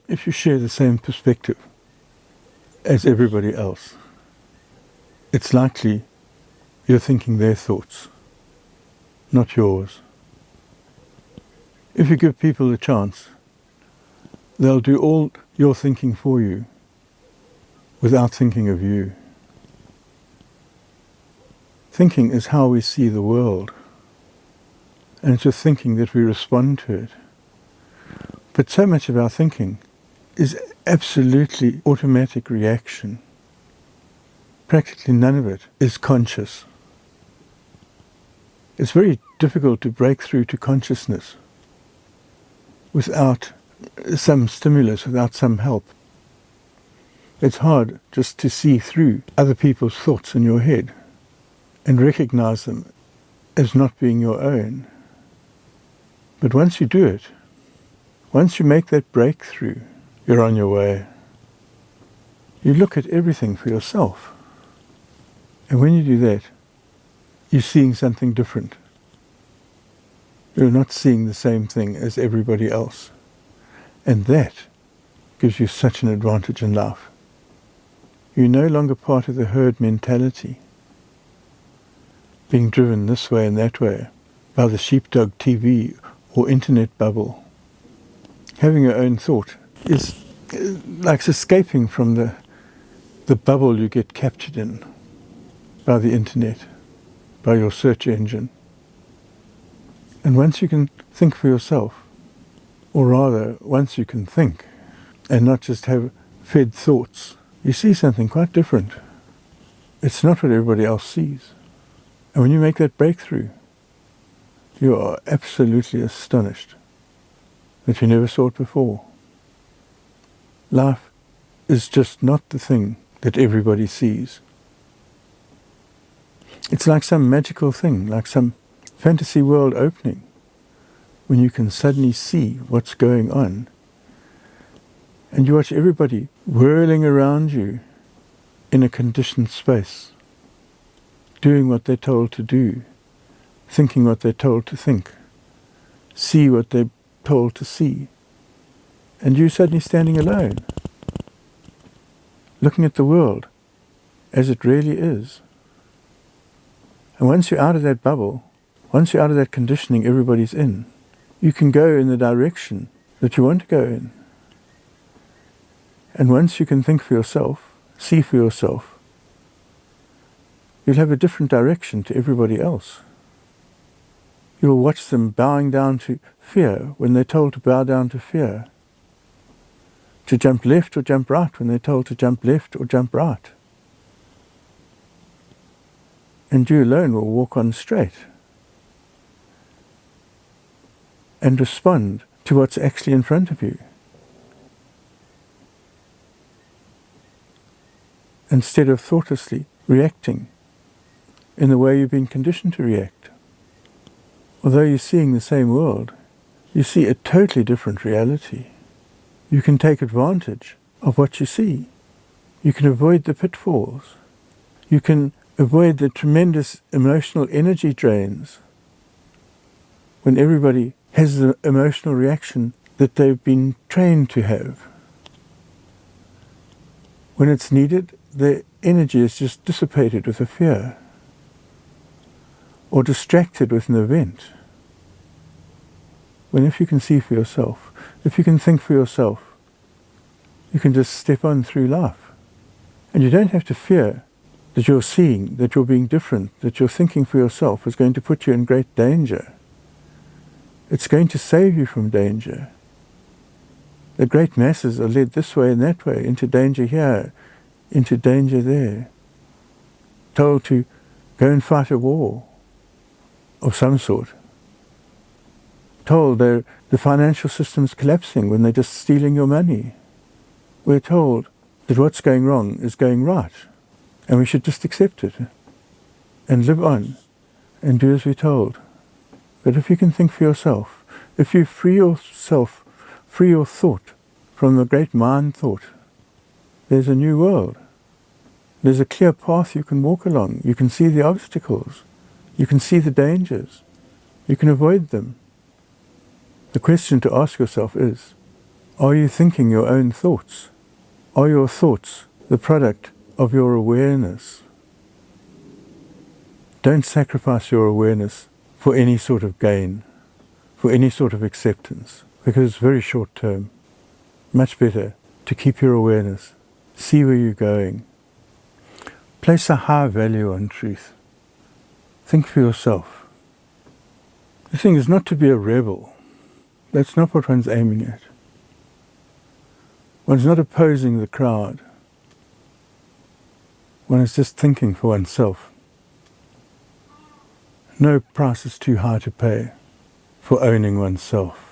If you share the same perspective as everybody else, it's likely you're thinking their thoughts, not yours. If you give people a chance, they'll do all your thinking for you without thinking of you. Thinking is how we see the world, and it's with thinking that we respond to it. But so much of our thinking is absolutely automatic reaction. Practically none of it is conscious. It's very difficult to break through to consciousness without some stimulus, without some help. It's hard just to see through other people's thoughts in your head and recognize them as not being your own. But once you do it, once you make that breakthrough, you're on your way. You look at everything for yourself. And when you do that, you're seeing something different. You're not seeing the same thing as everybody else. And that gives you such an advantage in life. You're no longer part of the herd mentality, being driven this way and that way by the sheepdog TV or internet bubble. Having your own thought is like escaping from the bubble you get captured in by the internet, by your search engine. And once you can think for yourself, or rather, once you can think and not just have fed thoughts, you see something quite different. It's not what everybody else sees. And when you make that breakthrough, you are absolutely astonished that you never saw it before. Life is just not the thing that everybody sees. It's like some magical thing, like some fantasy world opening, when you can suddenly see what's going on, and you watch everybody whirling around you in a conditioned space, doing what they're told to do, thinking what they're told to think, see what they're told to see, and you suddenly standing alone, looking at the world as it really is. And once you're out of that bubble, once you're out of that conditioning everybody's in, you can go in the direction that you want to go in. And once you can think for yourself, see for yourself, you'll have a different direction to everybody else. You'll watch them bowing down to fear when they're told to bow down to fear, to jump left or jump right when they're told to jump left or jump right. And you alone will walk on straight and respond to what's actually in front of you, instead of thoughtlessly reacting in the way you've been conditioned to react. Although you're seeing the same world, you see a totally different reality. You can take advantage of what you see. You can avoid the pitfalls. You can avoid the tremendous emotional energy drains when everybody has the emotional reaction that they've been trained to have. When it's needed, the energy is just dissipated with a fear or distracted with an event. When if you can see for yourself, if you can think for yourself, you can just step on through life. And you don't have to fear that you're seeing, that you're being different, that you're thinking for yourself is going to put you in great danger. It's going to save you from danger. The great masses are led this way and that way, into danger here, into danger there, told to go and fight a war of some sort, told the financial system's collapsing when they're just stealing your money. We're told that what's going wrong is going right, and we should just accept it and live on and do as we're told. But if you can think for yourself, if you free yourself, free your thought from the great mind thought, there's a new world. There's a clear path you can walk along. You can see the obstacles. You can see the dangers. You can avoid them. The question to ask yourself is, Are you thinking your own thoughts? Are your thoughts the product of your awareness? Don't sacrifice your awareness for any sort of gain, for any sort of acceptance, because it's very short term. Much better to keep your awareness, see where you're going. Place a high value on truth. Think for yourself. The thing is not to be a rebel. That's not what one's aiming at. One's not opposing the crowd. One is just thinking for oneself. No price is too high to pay for owning oneself.